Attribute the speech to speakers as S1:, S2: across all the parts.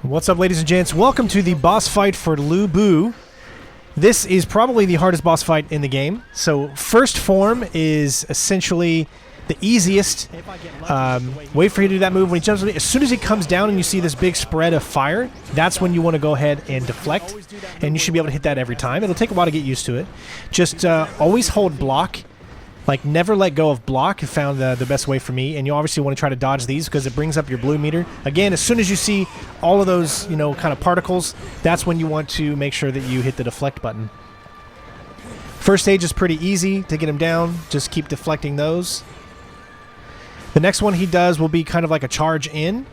S1: What's up, ladies and gents? Welcome to the boss fight for Lu Bu. This is probably the hardest boss fight in the game. So first form is essentially the easiest. Wait for you to do that move. When he jumps, as soon as he comes down and you see this big spread of fire, that's when you want to go ahead and deflect. And you should be able to hit that every time. It'll take a while to get used to it. Just always hold block. Like, never let go of block. I found the best way for me. And you obviously want to try to dodge these because it brings up your blue meter. Again, as soon as you see all of those, you know, kind of particles, that's when you want to make sure that you hit the deflect button. First stage is pretty easy to get him down. Just keep deflecting those. The next one he does will be kind of like a charge in.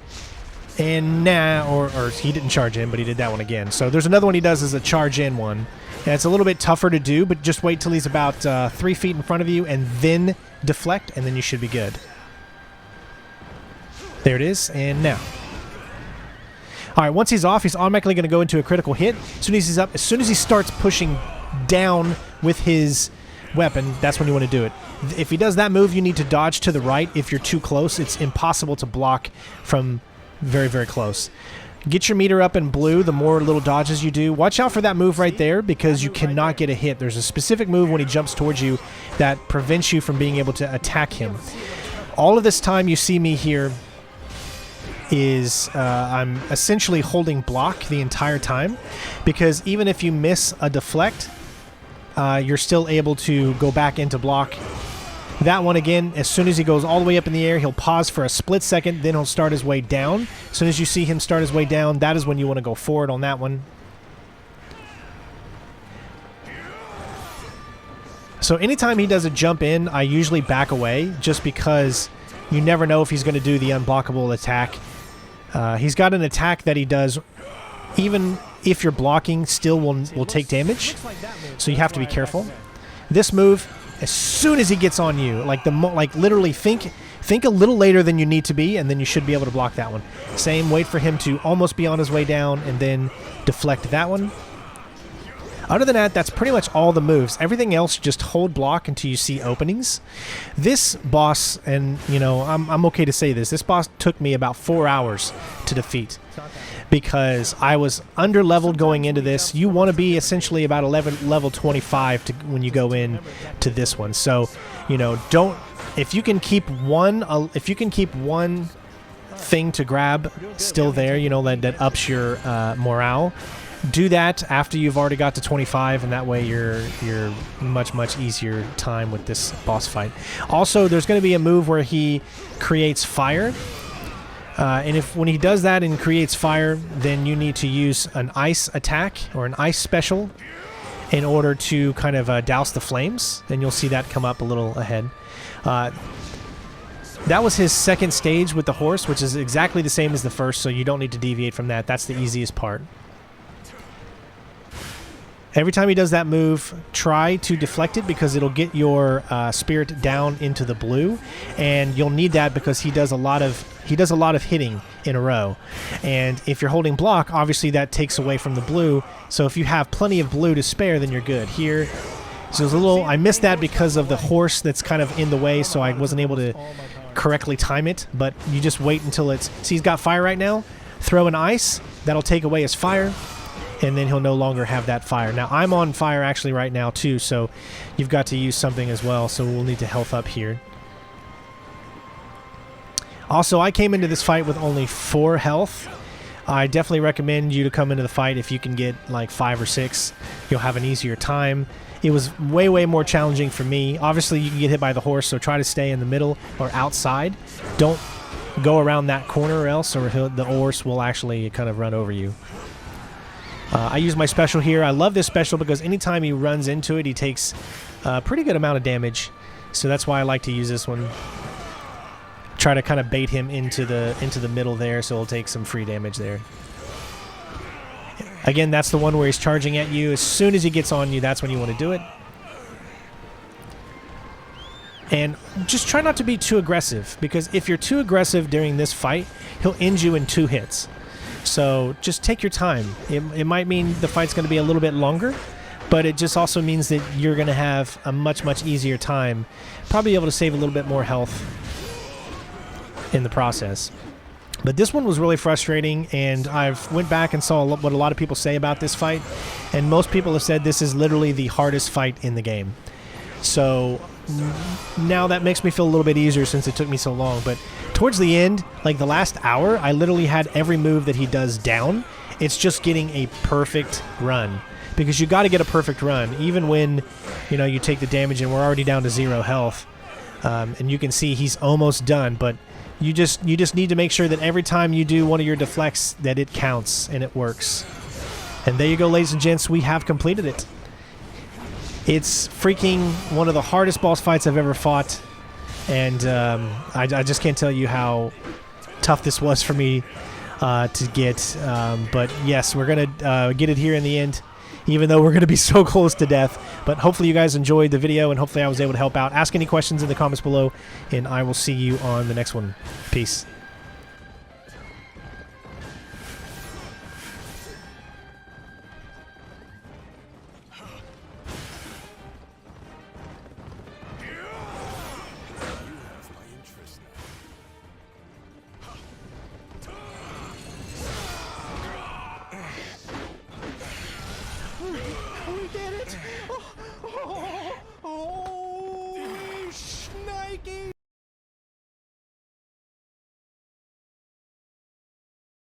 S1: And or he didn't charge in, but he did that one again. So there's another one he does as a charge in one. And it's a little bit tougher to do, but just wait till he's about 3 feet in front of you and then deflect, and then you should be good. There it is, and now. All right, once he's off, he's automatically going to go into a critical hit. As soon as he's up, as soon as he starts pushing down with his weapon, that's when you want to do it. If he does that move, you need to dodge to the right. If you're too close, it's impossible to block from very, very close. Get your meter up in blue the more little dodges you do. Watch out for that move right there because you cannot get a hit. There's a specific move when he jumps towards you that prevents you from being able to attack him. All of this time you see me here is I'm essentially holding block the entire time because even if you miss a deflect, you're still able to go back into block. That one again, as soon as he goes all the way up in the air, he'll pause for a split second, then he'll start his way down. As soon as you see him start his way down, that is when you want to go forward on that one. So anytime he does a jump in, I usually back away just because you never know if he's going to do the unblockable attack. He's got an attack that he does even if you're blocking still will take damage, so you have to be careful. This move, as soon as he gets on you, like literally think a little later than you need to be, and then you should be able to block that one. Same, wait for him to almost be on his way down, and then deflect that one. Other than that, that's pretty much all the moves. Everything else, just hold block until you see openings. This boss, and you know, I'm okay to say this boss took me about 4 hours to defeat because I was under-leveled going into this. You want to be essentially about level 25 when you go in to this one. So, you know, if you can keep one thing to grab still there, you know, that ups your morale. Do that after you've already got to 25, and that way you're much easier time with this boss fight. Also, there's going to be a move where he creates fire. And when he does that and creates fire, then you need to use an ice attack or an ice special in order to kind of douse the flames. And you'll see that come up a little ahead. That was his second stage with the horse, which is exactly the same as the first, so you don't need to deviate from that. That's the easiest part. Every time he does that move, try to deflect it because it'll get your spirit down into the blue, and you'll need that because he does a lot of hitting in a row. And if you're holding block, obviously that takes away from the blue. So if you have plenty of blue to spare, then you're good. Here, so there's I missed that because of the horse that's kind of in the way, so I wasn't able to correctly time it. But you just wait until see, he's got fire right now. Throw an ice, that'll take away his fire. And then he'll no longer have that fire. Now, I'm on fire actually right now, too, so you've got to use something as well, so we'll need to health up here. Also, I came into this fight with only 4 health. I definitely recommend you to come into the fight if you can get like 5 or 6. You'll have an easier time. It was way more challenging for me. Obviously, you can get hit by the horse, so try to stay in the middle or outside. Don't go around that corner or else, or the horse will actually kind of run over you. I use my special here. I love this special because anytime he runs into it, he takes a pretty good amount of damage. So that's why I like to use this one. Try to kind of bait him into the middle there, so he'll take some free damage there. Again, that's the one where he's charging at you. As soon as he gets on you, that's when you want to do it. And just try not to be too aggressive, because if you're too aggressive during this fight, he'll end you in 2 hits. So just take your time. It might mean the fight's going to be a little bit longer, but it just also means that you're going to have a much easier time. Probably able to save a little bit more health in the process. But this one was really frustrating, and I've went back and saw what a lot of people say about this fight, and most people have said this is literally the hardest fight in the game. So now that makes me feel a little bit easier since it took me so long. But towards the end, like the last hour, I literally had every move that he does down. It's just getting a perfect run, because you got to get a perfect run even when, you know, you take the damage and we're already down to 0 health. And you can see he's almost done, but you just need to make sure that every time you do one of your deflects that it counts and it works. And there you go, ladies and gents, we have completed it. It's freaking one of the hardest boss fights I've ever fought, and I just can't tell you how tough this was for me to get. But yes, we're gonna get it here in the end, even though we're going to be so close to death. But hopefully you guys enjoyed the video, and hopefully I was able to help out. Ask any questions in the comments below, and I will see you on the next one. Peace.